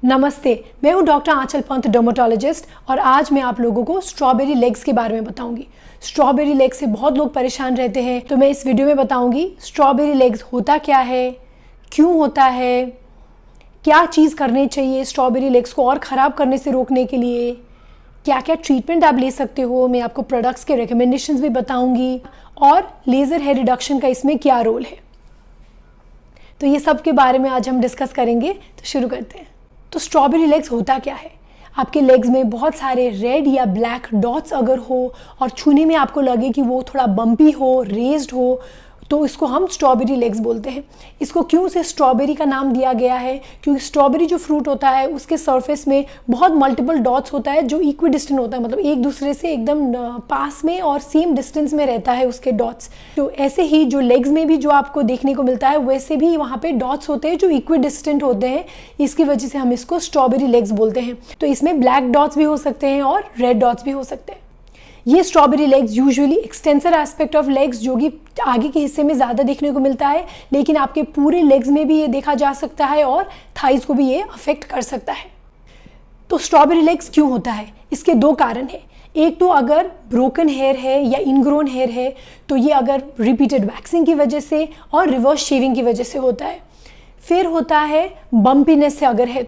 नमस्ते, मैं हूं डॉक्टर आंचल पंत, डर्मेटोलॉजिस्ट, और आज मैं आप लोगों को स्ट्रॉबेरी लेग्स के बारे में बताऊंगी। स्ट्रॉबेरी लेग्स से बहुत लोग परेशान रहते हैं, तो मैं इस वीडियो में बताऊंगी स्ट्रॉबेरी लेग्स होता क्या है, क्यों होता है, क्या चीज़ करनी चाहिए स्ट्रॉबेरी लेग्स को और ख़राब करने से रोकने के लिए, क्या क्या ट्रीटमेंट आप ले सकते हो, मैं आपको प्रोडक्ट्स के रिकमेंडेशंस भी बताऊंगी, और लेज़र हेयर रिडक्शन का इसमें क्या रोल है। तो ये सब के बारे में आज हम डिस्कस करेंगे, तो शुरू करते हैं। तो स्ट्रॉबेरी लेग्स होता क्या है? आपके लेग्स में बहुत सारे रेड या ब्लैक डॉट्स अगर हो और छूने में आपको लगे कि वो थोड़ा बम्पी हो, रेज्ड हो, तो इसको हम स्ट्रॉबेरी लेग्स बोलते हैं। इसको क्यों से स्ट्रॉबेरी का नाम दिया गया है? क्योंकि स्ट्रॉबेरी जो फ्रूट होता है उसके सरफेस में बहुत मल्टीपल डॉट्स होता है जो इक्वी डिस्टेंट होता है, मतलब एक दूसरे से एकदम पास में और सेम डिस्टेंस में रहता है उसके डॉट्स। तो ऐसे ही जो लेग्स में भी जो आपको देखने को मिलता है वैसे भी वहाँ पे डॉट्स होते हैं जो इक्वी डिस्टेंट होते हैं। इसकी वजह से हम इसको स्ट्रॉबेरी लेग्स बोलते हैं। तो इसमें ब्लैक डॉट्स भी हो सकते हैं और रेड डॉट्स भी हो सकते हैं। ये strawberry legs usually extensor aspect of legs जो कि आगे के हिस्से में ज़्यादा देखने को मिलता है, लेकिन आपके पूरे लेग्स में भी ये देखा जा सकता है और थाइज को भी ये अफेक्ट कर सकता है। तो स्ट्रॉबेरी लेग्स क्यों होता है? इसके दो कारण हैं। एक तो अगर ब्रोकन हेयर है या इनग्रोन हेयर है तो ये अगर रिपीटेड वैक्सिंग की वजह से और रिवर्स शेविंग की वजह से होता है। फिर होता है बम्पीनेस से अगर है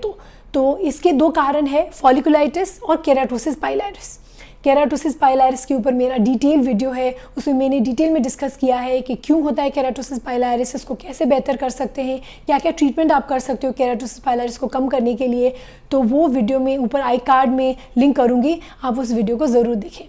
तो इसके दो कारण है, फॉलिकुलाइटिस और केराटोसिस पाइलरिस। केराटोसिस पाइलरिस के ऊपर मेरा डिटेल वीडियो है, उसमें मैंने डिटेल में डिस्कस किया है कि क्यों होता है केराटोसिस पाइलरिस, इसको कैसे बेहतर कर सकते हैं, क्या क्या ट्रीटमेंट आप कर सकते हो केराटोसिस पाइलरिस को कम करने के लिए। तो वो वीडियो में ऊपर आई कार्ड में लिंक करूँगी, आप उस वीडियो को ज़रूर देखें।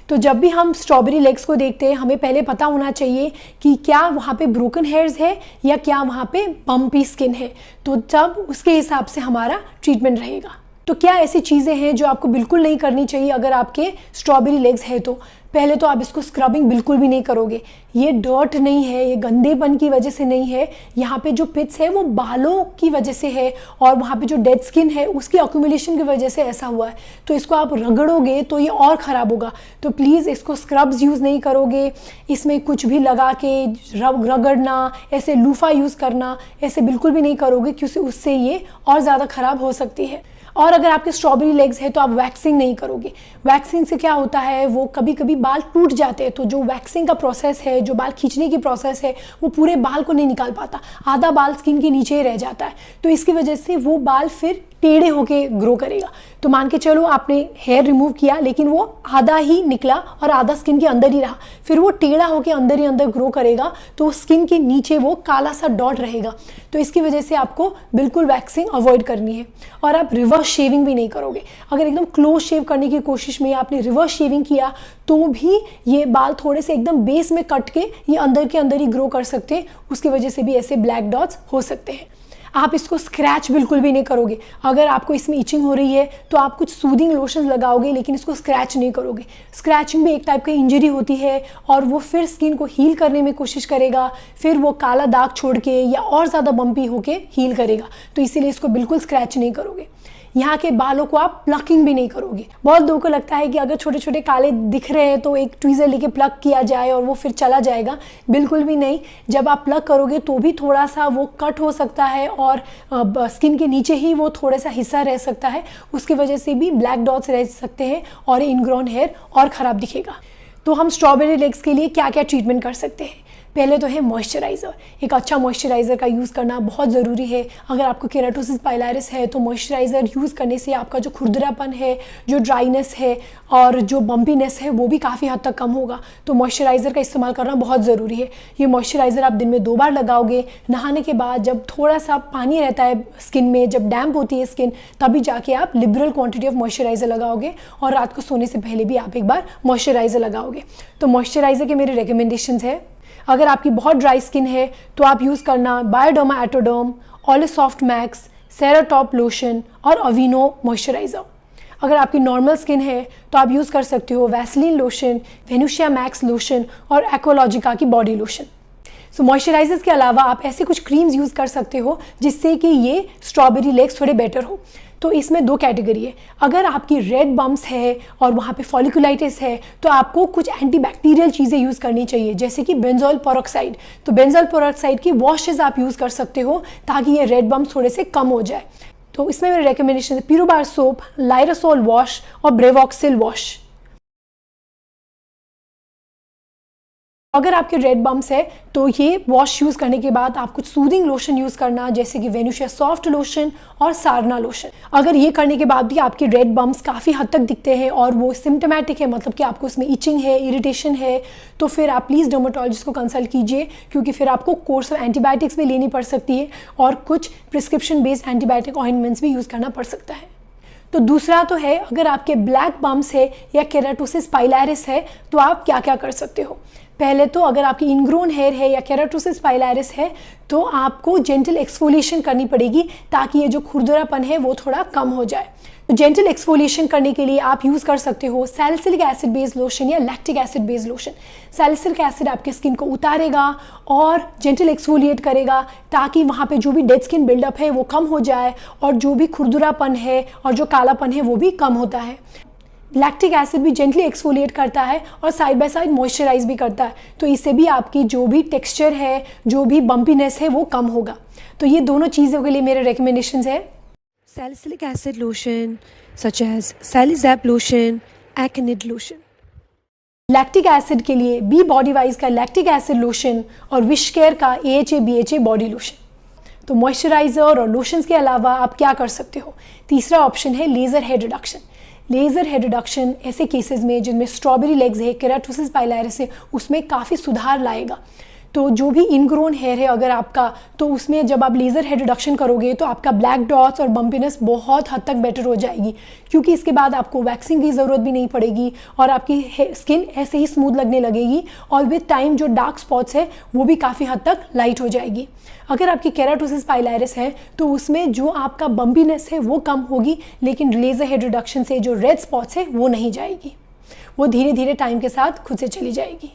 तो जब भी हम स्ट्रॉबेरी लेग्स को देखते हैं हमें पहले पता होना चाहिए कि क्या वहाँ पे ब्रोकन हेयर्स है या क्या वहाँ पे बम्पी स्किन है, तो तब उसके हिसाब से हमारा ट्रीटमेंट रहेगा। तो क्या ऐसी चीज़ें हैं जो आपको बिल्कुल नहीं करनी चाहिए अगर आपके स्ट्रॉबेरी लेग्स है? तो पहले तो आप इसको स्क्रबिंग बिल्कुल भी नहीं करोगे। ये डर्ट नहीं है, ये गंदेपन की वजह से नहीं है, यहाँ पे जो पिट्स है वो बालों की वजह से है और वहाँ पे जो डेड स्किन है उसकी अक्यूमुलेशन की वजह से ऐसा हुआ है। तो इसको आप रगड़ोगे तो ये और ख़राब होगा। तो प्लीज़ इसको स्क्रब्स यूज़ नहीं करोगे, इसमें कुछ भी लगा के रगड़ना, ऐसे लूफा यूज़ करना, ऐसे बिल्कुल भी नहीं करोगे क्योंकि उससे ये और ज़्यादा ख़राब हो सकती है। और अगर आपके स्ट्रॉबेरी लेग्स है तो आप वैक्सिंग नहीं करोगे। वैक्सिंग से क्या होता है, वो कभी कभी बाल टूट जाते हैं, तो जो वैक्सिंग का प्रोसेस है, जो बाल खींचने की प्रोसेस है, वो पूरे बाल को नहीं निकाल पाता, आधा बाल स्किन के नीचे ही रह जाता है। तो इसकी वजह से वो बाल फिर टेढ़े होके ग्रो करेगा। तो मान के चलो आपने हेयर रिमूव किया लेकिन वो आधा ही निकला और आधा स्किन के अंदर ही रहा, फिर वो टेढ़ा होके अंदर ही अंदर ग्रो करेगा, तो स्किन के नीचे वो काला सा डॉट रहेगा। तो इसकी वजह से आपको बिल्कुल वैक्सिंग अवॉइड करनी है। और आप रिवर्स शेविंग भी नहीं करोगे। अगर एकदम क्लोज शेव करने की कोशिश में आपने रिवर्स शेविंग किया तो भी ये बाल थोड़े से एकदम बेस में कट के ये अंदर के अंदर ही ग्रो कर सकते हैं, उसकी वजह से भी ऐसे ब्लैक डॉट्स हो सकते हैं। आप इसको स्क्रैच बिल्कुल भी नहीं करोगे। अगर आपको इसमें इचिंग हो रही है तो आप कुछ सूदिंग लोशंस लगाओगे लेकिन इसको स्क्रैच नहीं करोगे। स्क्रैचिंग भी एक टाइप का इंजरी होती है और वो फिर स्किन को हील करने में कोशिश करेगा, फिर वो काला दाग छोड़ के या और ज़्यादा बम्पी होके हील करेगा। तो इसीलिए इसको बिल्कुल स्क्रैच नहीं करोगे। यहाँ के बालों को आप प्लकिंग भी नहीं करोगे। बहुत लोगों को लगता है कि अगर छोटे छोटे काले दिख रहे हैं तो एक ट्वीज़र लेके प्लक किया जाए और वो फिर चला जाएगा। बिल्कुल भी नहीं। जब आप प्लक करोगे तो भी थोड़ा सा वो कट हो सकता है और स्किन के नीचे ही वो थोड़ा सा हिस्सा रह सकता है, उसकी वजह से भी ब्लैक डॉट्स रह सकते हैं और इनग्रोन हेयर और ख़राब दिखेगा। तो हम स्ट्रॉबेरी लेग्स के लिए क्या क्या ट्रीटमेंट कर सकते हैं? पहले तो है मॉइस्चराइज़र। एक अच्छा मॉइस्चराइज़र का यूज़ करना बहुत ज़रूरी है। अगर आपको केराटोसिस पाइलरिस है तो मॉइस्चराइज़र यूज़ करने से आपका जो खुरदरापन है, जो ड्राइनेस है और जो बम्पीनेस है वो भी काफ़ी हद तक कम होगा। तो मॉइस्चराइज़र का इस्तेमाल करना बहुत ज़रूरी है। ये मॉइस्चराइज़र आप दिन में 2 बार लगाओगे। नहाने के बाद जब थोड़ा सा पानी रहता है स्किन में, जब डैम्प होती है स्किन, तभी जाके आप लिबरल क्वान्टिटी ऑफ मॉइस्चराइज़र लगाओगे और रात को सोने से पहले भी आप एक बार मॉइस्चराइज़र लगाओगे। तो मॉइस्चराइज़र के मेरे रिकमेंडेशंस है। अगर आपकी बहुत ड्राई स्किन है तो आप यूज़ करना बायोडर्मा एटोडर्म, ओलिसॉफ्ट मैक्स, सेराटॉप लोशन और अवीनो मॉइस्चराइज़र। अगर आपकी नॉर्मल स्किन है तो आप यूज़ कर सकते हो वैसलीन लोशन, वेनुशिया मैक्स लोशन और एक्वालॉजिका की बॉडी लोशन। सो मॉइस्चराइजर्स के अलावा आप ऐसे कुछ क्रीम्स यूज़ कर सकते हो जिससे कि ये स्ट्रॉबेरी लेग्स थोड़े बेटर हो। तो इसमें 2 कैटेगरी है। अगर आपकी रेड बम्प्स है और वहाँ पे फॉलिकुलाइटिस है तो आपको कुछ एंटीबैक्टीरियल चीज़ें यूज़ करनी चाहिए, जैसे कि बेंजोइल पेरोक्साइड। तो बेंजोइल पेरोक्साइड की वॉशेस आप यूज़ कर सकते हो ताकि ये रेड बम्प्स थोड़े से कम हो जाए। तो इसमें मेरे रिकमेंडेशन है प्यूरोबार सोप, लाइरासोल वॉश और ब्रेवॉक्सिल वॉश। अगर आपके रेड बम्प्स है तो ये वॉश यूज़ करने के बाद आप कुछ सूदिंग लोशन यूज़ करना, जैसे कि वेनुशिया सॉफ्ट लोशन और सारना लोशन। अगर ये करने के बाद भी आपके रेड बम्प्स काफ़ी हद तक दिखते हैं और वो सिम्टोमेटिक है, मतलब कि आपको उसमें इचिंग है, इरिटेशन है, तो फिर आप प्लीज़ डर्मेटोलॉजिस्ट को कंसल्ट कीजिए, क्योंकि फिर आपको कोर्स ऑफ एंटीबायोटिक्स भी लेनी पड़ सकती है और कुछ प्रिस्क्रिप्शन बेस्ड एंटीबायोटिक ऑइंटमेंट्स भी यूज़ करना पड़ सकता है। तो दूसरा तो है, अगर आपके ब्लैक बम्प्स है या केराटोसिस पाइलैरिस है तो आप क्या क्या कर सकते हो। पहले तो अगर आपकी इनग्रोन हेयर है या केराटोसिस पाइलैरिस है तो आपको जेंटल एक्सफोलिएशन करनी पड़ेगी, ताकि ये जो खुरदरापन है वो थोड़ा कम हो जाए। तो जेंटल एक्सफोलिएशन करने के लिए आप यूज़ कर सकते हो सैलिसिलिक एसिड बेस्ड लोशन या lactic acid based lotion. Salicylic acid आपके स्किन को उतारेगा और जेंटल एक्सफोलिएट करेगा, ताकि वहाँ पे जो भी डेड स्किन बिल्डअप है वो कम हो जाए और जो भी खुरदरापन है और जो कालापन है वो भी कम होता है। लैक्टिक एसिड भी जेंटली एक्सफोलिएट करता है और साइड बाय साइड मॉइस्चराइज भी करता है, तो इससे भी आपकी जो भी टेक्सचर है, जो भी बम्पीनेस है वो कम होगा। तो ये दोनों चीज़ों के लिए मेरे रिकमेंडेशंस है salicylic acid lotion such as Salizap lotion, Aconid lotion. Lactic acid के लिए बी बॉडी वाइज का लैक्टिक एसिड लोशन और विश केयर का AHA BHA बॉडी लोशन। तो मॉइस्चराइजर और लोशंस के अलावा आप क्या कर सकते हो। तीसरा ऑप्शन है laser hair reduction. Laser hair reduction ऐसे केसेस में जिनमें स्ट्रॉबेरी लेग्स है, केराटोसिस पाइलैरिस है, उसमें काफ़ी सुधार लाएगा। तो जो भी इनग्रोन हेयर है अगर आपका, तो उसमें जब आप लेज़र हेयर रिडक्शन करोगे तो आपका ब्लैक डॉट्स और बम्पीनेस बहुत हद तक बेटर हो जाएगी, क्योंकि इसके बाद आपको वैक्सिंग की ज़रूरत भी नहीं पड़ेगी और आपकी स्किन ऐसे ही स्मूथ लगने लगेगी और विद टाइम जो डार्क स्पॉट्स है वो भी काफ़ी हद तक लाइट हो जाएगी। अगर आपकी केराटोसिस पाइलैरिस है तो उसमें जो आपका बम्पीनेस है वो कम होगी, लेकिन लेज़र हेयर रिडक्शन से जो रेड स्पॉट्स है वो नहीं जाएगी, वो धीरे धीरे टाइम के साथ खुद से चली जाएगी।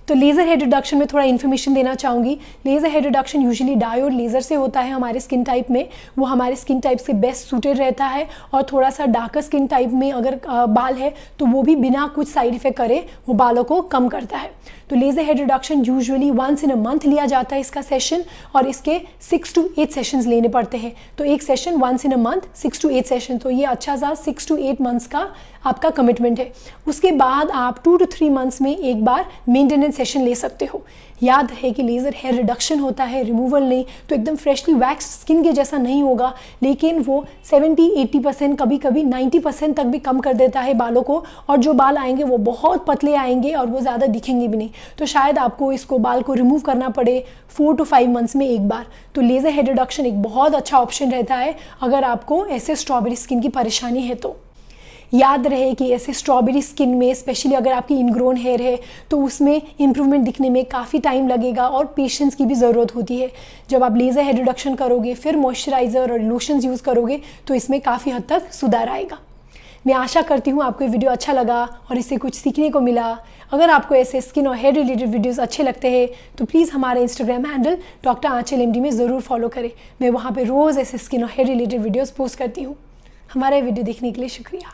तो लेज़र हेयर रिडक्शन में थोड़ा इन्फॉर्मेशन देना चाहूँगी। Laser hair reduction usually diode laser से होता है हमारे स्किन टाइप में, वो हमारे स्किन टाइप से बेस्ट सूटेड रहता है और थोड़ा सा डार्कर स्किन टाइप में अगर बाल है तो वो भी बिना कुछ साइड इफेक्ट करे वो बालों को कम करता है। तो laser hair reduction usually once in a month लिया जाता है इसका सेशन, और इसके 6 to 8 सेशंस लेने पड़ते हैं। तो एक session once in a month 6 to 8 session, तो ये अच्छा सा 6 to 8 मंथ्स का आपका कमिटमेंट है। उसके बाद आप 2 to 3 मंथ्स में एक बार मेंटेनेंस सेशन ले सकते हो। याद रहे कि लेज़र हेयर रिडक्शन होता है, रिमूवल नहीं, तो एकदम फ्रेशली वैक्स स्किन के जैसा नहीं होगा, लेकिन वो 70-80%, कभी कभी 90% तक भी कम कर देता है बालों को, और जो बाल आएंगे वो बहुत पतले आएंगे और वो ज़्यादा दिखेंगे भी नहीं। तो शायद आपको इसको बाल को रिमूव करना पड़े 4 to 5 मंथ्स में एक बार। तो लेज़र हेयर रिडक्शन एक बहुत अच्छा ऑप्शन रहता है अगर आपको ऐसे स्ट्रॉबेरी स्किन की परेशानी है। तो याद रहे कि ऐसे स्ट्रॉबेरी स्किन में स्पेशली अगर आपकी इनग्रोन हेयर है तो उसमें इम्प्रूवमेंट दिखने में काफ़ी टाइम लगेगा और पेशेंस की भी ज़रूरत होती है। जब आप लेज़र हेयर रिडक्शन करोगे, फिर मॉइस्चराइज़र और लोशंस यूज़ करोगे, तो इसमें काफ़ी हद तक सुधार आएगा। मैं आशा करती हूँ आपको ये वीडियो अच्छा लगा और इससे कुछ सीखने को मिला। अगर आपको ऐसे स्किन और हेयर रिलेटेड वीडियोस अच्छे लगते हैं तो प्लीज़ हमारे इंस्टाग्राम हैंडल डॉक्टर आंचल MD में ज़रूर फॉलो करें। मैं वहाँ पे रोज़ ऐसे स्किन और हेयर रिलेटेड वीडियोस पोस्ट करती हूँ। हमारा वीडियो देखने के लिए शुक्रिया।